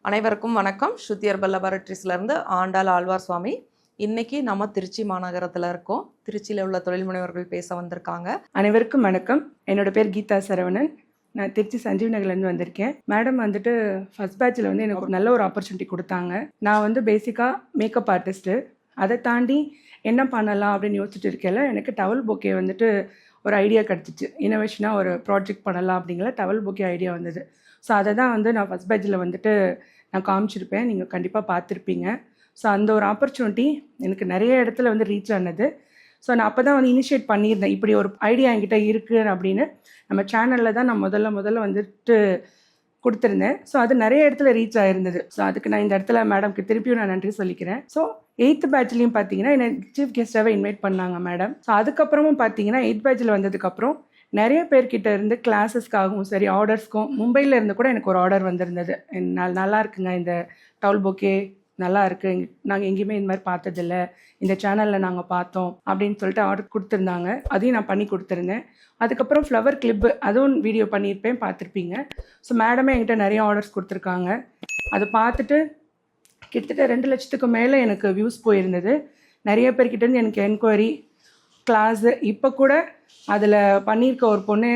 அனைவருக்கும் வணக்கம். ஸ்ருதி ஹெர்பல் லேபரட்டரிஸ்லேருந்து ஆண்டாள் ஆழ்வார் சுவாமி. இன்னைக்கு நம்ம திருச்சி மாநகரத்தில் இருக்கோம். திருச்சியில் உள்ள தொழில் முனைவர்கள் பேச வந்திருக்காங்க. அனைவருக்கும் வணக்கம். என்னோட பேர் கீதா சரவணன். நான் திருச்சி சஞ்சீவ் நகர்லேருந்து வந்திருக்கேன். மேடம் வந்துட்டு ஃபர்ஸ்ட் பேட்சில் வந்து எனக்கு ஒரு நல்ல ஒரு ஆப்பர்ச்சுனிட்டி கொடுத்தாங்க. நான் வந்து பேசிக்காக மேக்கப் ஆர்டிஸ்ட்டு. அதை தாண்டி என்ன பண்ணலாம் அப்படின்னு யோசிச்சுட்டு இருக்கேன்ல, எனக்கு டவல் பொக்கே வந்துட்டு ஒரு ஐடியா கிடச்சிச்சு. இனோவேஷனாக ஒரு ப்ராஜெக்ட் பண்ணலாம் அப்படிங்கிற டவல் பொக்கே ஐடியா வந்தது. ஸோ அதை தான் வந்து நான் ஃபஸ்ட் பேட்சில் வந்துட்டு நான் காமிச்சிருப்பேன். நீங்கள் கண்டிப்பாக பார்த்துருப்பீங்க. ஸோ அந்த ஒரு ஆப்பர்ச்சுனிட்டி எனக்கு நிறைய இடத்துல வந்து ரீச் ஆனது. ஸோ நான் அப்போ தான் வந்து இனிஷியேட் பண்ணியிருந்தேன், இப்படி ஒரு ஐடியா என்கிட்ட இருக்குது அப்படின்னு. நம்ம சேனலில் தான் நான் முதல்ல வந்துட்டு கொடுத்துருந்தேன். ஸோ அது நிறைய இடத்துல ரீச் ஆகிருந்தது. ஸோ அதுக்கு நான் இந்த இடத்துல மேடம்க்கு திருப்பியும் நான் நன்றி சொல்லிக்கிறேன். ஸோ 8th பேட்ச்லேயும் பார்த்தீங்கன்னா என்னை சீஃப் கெஸ்ட்டாகவே இன்வைட் பண்ணாங்க மேடம். ஸோ அதுக்கப்புறமும் பார்த்தீங்கன்னா 8th பேட்சில் வந்ததுக்கப்புறம் நிறைய பேர்கிட்ட இருந்து கிளாஸஸ்க்காகவும் சரி, ஆர்டர்ஸ்க்கும் மும்பையில் இருந்து கூட எனக்கு ஒரு ஆர்டர் வந்திருந்தது. நல்லா இருக்குங்க, இந்த டவல் பொக்கே நல்லா இருக்கு, நாங்கள் எங்கேயுமே இந்த மாதிரி பார்த்ததில்ல, இந்த சேனலில் நாங்கள் பார்த்தோம் அப்படின்னு சொல்லிட்டு ஆர்டர் கொடுத்துருந்தாங்க. அதையும் நான் பண்ணி கொடுத்துருந்தேன். அதுக்கப்புறம் ஃப்ளவர் கிளிப்பு அதுவும் வீடியோ பண்ணியிருப்பேன், பார்த்துருப்பீங்க. ஸோ மேடமே என்கிட்ட நிறைய ஆர்டர்ஸ் கொடுத்துருக்காங்க. அதை பார்த்துட்டு கிட்டத்தட்ட 2 லட்சத்துக்கு மேலே எனக்கு வியூஸ் போயிருந்தது. நிறைய பேர்கிட்டேருந்து எனக்கு என்கொயரி, கிளாஸு, இப்போ கூட அதில் பண்ணியிருக்க ஒரு பொண்ணு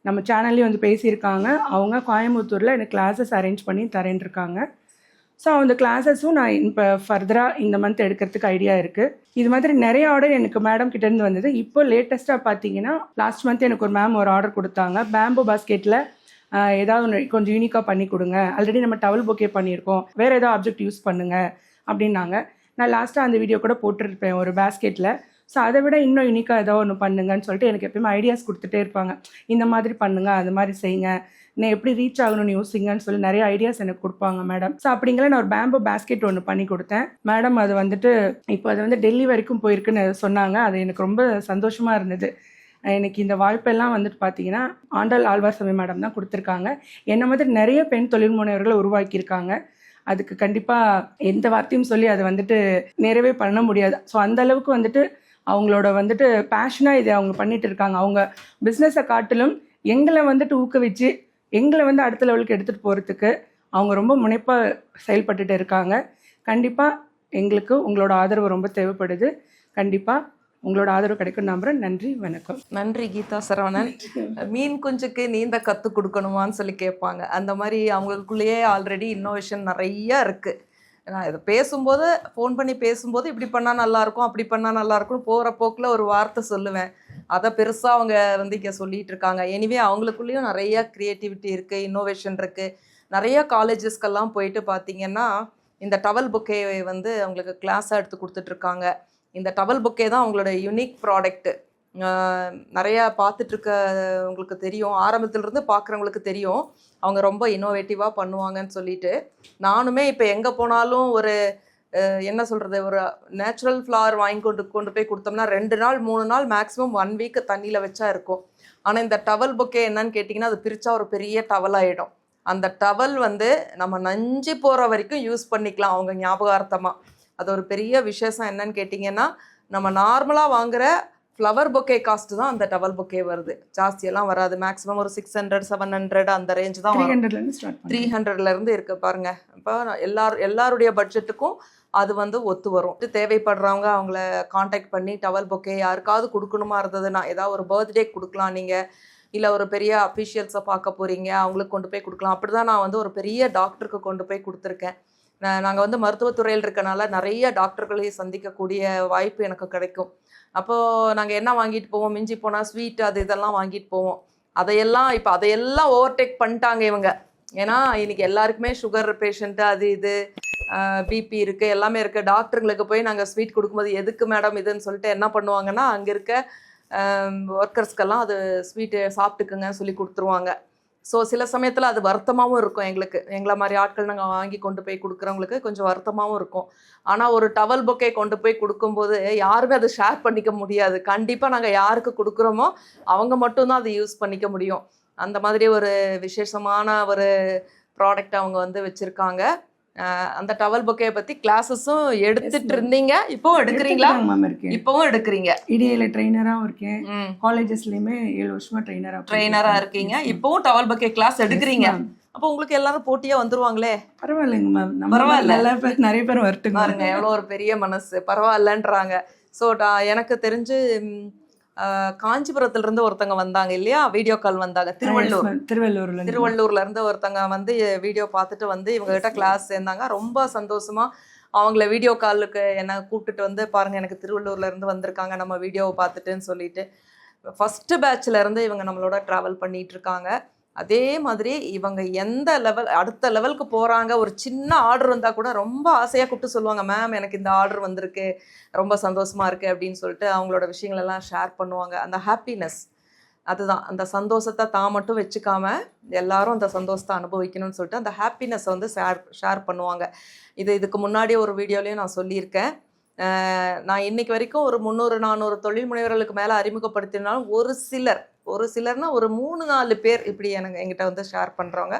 நம்ம சேனல்லையும் வந்து பேசியிருக்காங்க. அவங்க கோயம்புத்தூரில் எனக்கு கிளாஸஸ் அரேஞ்ச் பண்ணி தரேன்ருக்காங்க. ஸோ அந்த கிளாஸஸும் நான் இப்போ ஃபர்தராக இந்த மந்த் எடுக்கிறதுக்கு ஐடியா இருக்குது. இது மாதிரி நிறைய ஆர்டர் எனக்கு மேடம் கிட்டேருந்து வந்தது. இப்போ லேட்டஸ்ட்டாக பார்த்தீங்கன்னா லாஸ்ட் மந்த் எனக்கு ஒரு மேம் ஒரு ஆர்டர் கொடுத்தாங்க. பேம்பு பாஸ்கெட்டில் ஏதாவது ஒன்று கொஞ்சம் யூனிக்காக பண்ணி கொடுங்க, ஆல்ரெடி நம்ம டவல் பொக்கே பண்ணியிருக்கோம், வேறு ஏதாவது ஆப்ஜெக்ட் யூஸ் பண்ணுங்கள் அப்படின்னாங்க. நான் லாஸ்ட்டாக அந்த வீடியோ கூட போட்டிருப்பேன் ஒரு பேஸ்கெட்டில். ஸோ அதை விட இன்னும் யூனிக்காக ஏதோ ஒன்று பண்ணுங்கன்னு சொல்லிட்டு எனக்கு எப்பயுமே ஐடியாஸ் கொடுத்துட்டே இருப்பாங்க. இந்த மாதிரி பண்ணுங்க, அது மாதிரி செய்யுங்க, நான் எப்படி ரீச் ஆகணும்னு யோசிங்கன்னு சொல்லி நிறைய ஐடியாஸ் எனக்கு கொடுப்பாங்க மேடம். ஸோ அப்படிங்கிற நான் ஒரு பேம்பு பேஸ்கெட் ஒன்று பண்ணி கொடுத்தேன் மேடம். அது வந்துட்டு இப்போ அது வந்து டெல்லி வரைக்கும் போயிருக்குன்னு சொன்னாங்க. அது எனக்கு ரொம்ப சந்தோஷமாக இருந்தது. எனக்கு இந்த வாய்ப்பெல்லாம் வந்துட்டு பார்த்தீங்கன்னா ஆண்டாள் ஆழ்வார் சுவாமி மேடம் தான் கொடுத்துருக்காங்க. என்ன மாதிரி நிறைய பெண் தொழில் முனைவர்களை உருவாக்கியிருக்காங்க. அதுக்கு கண்டிப்பாக எந்த வார்த்தையும் சொல்லி அதை வந்துட்டு நிறைவே பண்ண முடியாது. ஸோ அந்த அளவுக்கு வந்துட்டு அவங்களோட வந்துட்டு பேஷனாக இதை அவங்க பண்ணிட்டு இருக்காங்க. அவங்க பிஸ்னஸை காட்டிலும் எங்களை வந்துட்டு ஊக்குவிச்சு எங்களை வந்து அடுத்த லெவலுக்கு எடுத்துகிட்டு போகிறதுக்கு அவங்க ரொம்ப முனைப்பாக செயல்பட்டுட்டு இருக்காங்க. கண்டிப்பாக எங்களுக்கு உங்களோட ஆதரவு ரொம்ப தேவைப்படுது. கண்டிப்பாக உங்களோட ஆதரவு கிடைக்கும் நம்புறேன். நன்றி, வணக்கம். நன்றி கீதா சரவணன். மீன் குஞ்சுக்கு நீந்த கற்றுக் கொடுக்கணுமான்னு சொல்லி கேட்பாங்க. அந்த மாதிரி அவங்களுக்குள்ளேயே ஆல்ரெடி இன்னோவேஷன் நிறையா இருக்குது. நான் இதை பேசும்போது ஃபோன் பண்ணி பேசும்போது இப்படி பண்ணால் நல்லாயிருக்கும், அப்படி பண்ணால் நல்லாயிருக்கும், போகிற போக்கில் ஒரு வார்த்தை சொல்லுவேன். அதை பெருசாக அவங்க வந்து இங்கே சொல்லிகிட்டு இருக்காங்க. எனிவே அவங்களுக்குள்ளேயும் நிறையா க்ரியேட்டிவிட்டி இருக்குது, இன்னோவேஷன் இருக்குது. நிறையா காலேஜஸ்க்கெல்லாம் போயிட்டு பார்த்திங்கன்னா இந்த டவல் பொக்கே வந்து அவங்களுக்கு கிளாஸாக எடுத்து கொடுத்துட்ருக்காங்க. இந்த டவல் பொக்கே தான் அவங்களோட யூனிக் ப்ராடக்ட்டு. நிறையா பார்த்துட்ருக்க உங்களுக்கு தெரியும், ஆரம்பத்துலேருந்து பார்க்குறவங்களுக்கு தெரியும் அவங்க ரொம்ப இன்னோவேட்டிவாக பண்ணுவாங்கன்னு சொல்லிட்டு. நானுமே இப்போ எங்கே போனாலும் ஒரு என்ன சொல்கிறது, ஒரு நேச்சுரல் ஃப்ளவர் வாங்கி கொண்டு போய் கொடுத்தோம்னா 2 நாள் 3 நாள் மேக்ஸிமம் 1 வீக் தண்ணியில் வச்சா இருக்கும். ஆனால் இந்த டவல் பொக்கே என்னன்னு கேட்டிங்கன்னா அது பிரித்தா ஒரு பெரிய டவல் ஆகிடும். அந்த டவல் வந்து நம்ம நஞ்சு போகிற வரைக்கும் யூஸ் பண்ணிக்கலாம் அவங்க ஞாபகார்த்தமாக. அது ஒரு பெரிய விசேஷம். என்னன்னு கேட்டிங்கன்னா நம்ம நார்மலாக வாங்குகிற ஃப்ளவர் பொக்கே காஸ்ட்டு தான் அந்த டவல் பொக்கே வருது. ஜாஸ்தியெல்லாம் வராது. மேக்ஸிமம் ஒரு 600 700 அந்த ரேஞ்ச் தான். 300லேருந்து இருக்குது பாருங்கள். இப்போ எல்லாருடைய பட்ஜெட்டுக்கும் அது வந்து ஒத்து வரும். தேவைப்படுறவங்க அவங்கள காண்டாக்ட் பண்ணி டவல் பொக்கே யாருக்காவது கொடுக்கணுமா இருந்ததுன்னா, ஏதாவது ஒரு பர்த்டே கொடுக்கலாம் நீங்கள், இல்லை ஒரு பெரிய அஃபிஷியல்ஸை பார்க்க போகிறீங்க அவங்களுக்கு கொண்டு போய் கொடுக்கலாம். அப்படி தான் நான் வந்து ஒரு பெரிய டாக்டருக்கு கொண்டு போய் கொடுத்துருக்கேன். நாங்கள் வந்து மருத்துவத்துறையில் இருக்கனால நிறைய டாக்டர்களை சந்திக்கக்கூடிய வாய்ப்பு எனக்கு கிடைக்கும். அப்போது நாங்கள் என்ன வாங்கிட்டு போவோம், மிஞ்சி போனால் ஸ்வீட் அது இதெல்லாம் வாங்கிட்டு போவோம். அதையெல்லாம் ஓவர்டேக் பண்ணிட்டாங்க இவங்க. ஏன்னா இன்றைக்கி எல்லாருக்குமே சுகர் பேஷண்ட்டு அது இது பிபி இருக்குது, எல்லாமே இருக்குது. டாக்டருங்களுக்கு போய் நாங்கள் ஸ்வீட் கொடுக்கும்போது எதுக்கு மேடம் இதுன்னு சொல்லிட்டு என்ன பண்ணுவாங்கன்னா அங்கே இருக்க ஒர்க்கர்ஸ்க்கெல்லாம் அது ஸ்வீட்டு சாப்பிட்டுக்குங்கன்னு சொல்லி கொடுத்துருவாங்க. ஸோ சில சமயத்தில் அது வருத்தமாகவும் இருக்கும் எங்களுக்கு. எங்களை மாதிரி ஆட்கள் நாங்கள் வாங்கி கொண்டு போய் கொடுக்குறவங்களுக்கு கொஞ்சம் வருத்தமாகவும் இருக்கும். ஆனால் ஒரு டவல் பொக்கே கொண்டு போய் கொடுக்கும்போது யாருமே அதை ஷேர் பண்ணிக்க முடியாது. கண்டிப்பாக நாங்கள் யாருக்கு கொடுக்குறோமோ அவங்க மட்டும்தான் அதை யூஸ் பண்ணிக்க முடியும். அந்த மாதிரி ஒரு விசேஷமான ஒரு ப்ராடக்ட் அவங்க வந்து வச்சுருக்காங்க. அந்த டவல் பொக்கே பற்றி கிளாஸஸும் எடுத்துட்டு இருந்தீங்க, இப்போவும் எடுக்கிறீங்களா? இப்போவும் எடுக்கிறீங்க. இடியில ட்ரெயினராகவும் இருக்கேன், காலேஜஸ்லையுமே 7 வருஷமா ட்ரெயினராக இருக்கீங்க. இப்போவும் டவல் பொக்கே கிளாஸ் எடுக்கிறீங்க. அப்போ உங்களுக்கு எல்லாரும் போட்டியா வந்துருவாங்களே. பரவாயில்லைங்க மேம், நம்ம பரவாயில்ல. நல்லா பேர் நிறைய பேர் வரட்டுங்க. பாருங்க எவ்வளோ ஒரு பெரிய மனசு, பரவாயில்லன்றாங்க. ஸோ எனக்கு தெரிஞ்சு காஞ்சிபுரத்துல இருந்து ஒருத்தங்க வந்தாங்க இல்லையா, வீடியோ கால் வந்தாங்க. திருவள்ளூர்ல இருந்து ஒருத்தங்க வந்து வீடியோ பார்த்துட்டு வந்து இவங்க கிட்ட கிளாஸ் சேர்ந்தாங்க. ரொம்ப சந்தோஷமா அவங்கள வீடியோ காலுக்கு என்னை கூப்பிட்டுட்டு வந்து, பாருங்க எனக்கு திருவள்ளூர்ல இருந்து வந்திருக்காங்க நம்ம வீடியோவை பார்த்துட்டுன்னு சொல்லிட்டு, ஃபர்ஸ்ட் பேட்ச்ல இருந்து இவங்க நம்மளோட ட்ராவல் பண்ணிட்டு இருக்காங்க. அதே மாதிரி இவங்க எந்த லெவல் அடுத்த லெவலுக்கு போகிறாங்க, ஒரு சின்ன ஆர்டர் வந்தால் கூட ரொம்ப ஆசையாக கூப்பிட்டு சொல்லுவாங்க, மேம் எனக்கு இந்த ஆர்டர் வந்திருக்கு, ரொம்ப சந்தோஷமாக இருக்குது அப்படின்னு சொல்லிட்டு அவங்களோட விஷயங்களெல்லாம் ஷேர் பண்ணுவாங்க. அந்த ஹாப்பினஸ் அதுதான், அந்த சந்தோஷத்தை தான் மட்டும் வச்சுக்காம எல்லாரும் அந்த சந்தோஷத்தை அனுபவிக்கணும்னு சொல்லிட்டு அந்த ஹாப்பினஸை வந்து ஷேர் பண்ணுவாங்க. இதுக்கு முன்னாடி ஒரு வீடியோலையும் நான் சொல்லியிருக்கேன். நான் இன்னைக்கு வரைக்கும் ஒரு 300-400 தொழில் முனைவர்களுக்கு மேலே அறிமுகப்படுத்தினாலும் ஒரு சிலர்னா ஒரு 3-4 பேர் இப்படி என்கிட்ட வந்து ஷேர் பண்ணுறவங்க.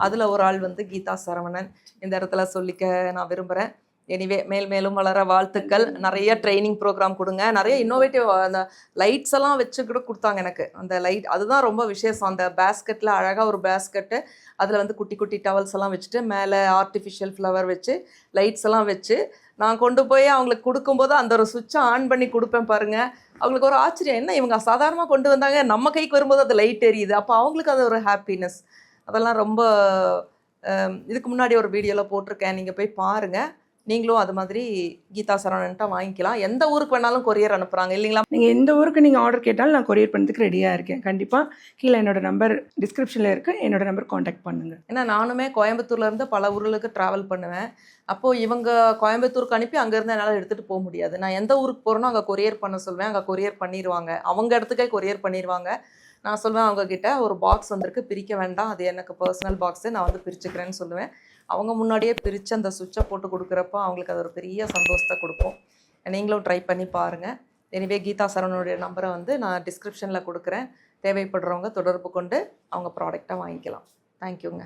அதில் ஒரு ஆள் வந்து கீதா சரவணன். இந்த இடத்துல சொல்லிக்க நான் விரும்புகிறேன். எனிவே மேலும் வளர வாழ்த்துக்கள். நிறைய ட்ரைனிங் ப்ரோக்ராம் கொடுங்க. நிறைய இன்னோவேட்டிவ் அந்த லைட்ஸ் எல்லாம் வச்சு கூட கொடுத்தாங்க எனக்கு. அந்த லைட் அதுதான் ரொம்ப விசேஷம். அந்த பேஸ்கெட்டில் அழகாக ஒரு பேஸ்கெட்டு, அதில் வந்து குட்டி குட்டி டவல்ஸ் எல்லாம் வச்சுட்டு மேலே ஆர்டிஃபிஷியல் ஃப்ளவர் வச்சு லைட்ஸ் எல்லாம் வச்சு நான் கொண்டு போய் அவங்களுக்கு கொடுக்கும்போது அந்த ஒரு சுவிட்சை ஆன் பண்ணி கொடுப்பேன் பாருங்கள். அவங்களுக்கு ஒரு ஆச்சரியம், என்ன இவங்க சாதாரணமாக கொண்டு வந்தாங்க, நம்ம கைக்கு வரும்போது அது லைட் எரியுது. அப்போ அவங்களுக்கு அது ஒரு ஹாப்பினஸ். அதெல்லாம் ரொம்ப இதுக்கு முன்னாடி ஒரு வீடியோவில் போட்டிருக்கேன், நீங்கள் போய் பாருங்கள். நீங்களும் அது மாதிரி கீதா சரவணன்ட்ட வாங்கிக்கலாம். எந்த ஊருக்கு வேணாலும் கொரியர் அனுப்புகிறாங்க இல்லைங்களா? நீங்கள் எந்த ஊருக்கு நீங்கள் ஆர்டர் கேட்டாலும் நான் கொரியர் பண்ணுறதுக்கு ரெடியாக இருக்கேன். கண்டிப்பாக கீழே என்னோட நம்பர் டிஸ்கிரிப்ஷனில் இருக்குது, என்னோட நம்பர் காண்டாக்ட் பண்ணுங்கள். ஏன்னா நானுமே கோயம்புத்தூர்லேருந்து பல ஊர்களுக்கு ட்ராவல் பண்ணுவேன். அப்போது இவங்க கோயம்புத்தூருக்கு அனுப்பி அங்கேருந்து என்னால் எடுத்துகிட்டு போக முடியாது. நான் எந்த ஊருக்கு போகிறேனோ அங்கே கொரியர் பண்ண சொல்வேன், அங்கே கொரியர் பண்ணிடுவாங்க. அவங்க இடத்துக்கே கொரியர் பண்ணிடுவாங்க. நான் சொல்வேன் அவங்கக்கிட்ட ஒரு பாக்ஸ் வந்திருக்கு, பிரிக்க வேண்டாம், அது எனக்கு பர்சனல் பாக்ஸு, நான் வந்து பிரிச்சுக்கிறேன்னு சொல்லுவேன். அவங்க முன்னாடியே பிரித்து அந்த சுவிட்சை போட்டு கொடுக்குறப்போ அவங்களுக்கு அது ஒரு பெரிய சந்தோஷத்தை கொடுக்கும். நீங்களும் ட்ரை பண்ணி பாருங்கள். எனிவே கீதா சரவணனுடைய நம்பரை வந்து நான் டிஸ்கிரிப்ஷனில் கொடுக்குறேன். தேவைப்படுறவங்க தொடர்பு கொண்டு அவங்க ப்ராடக்டாக வாங்கிக்கலாம். தேங்க்யூங்க.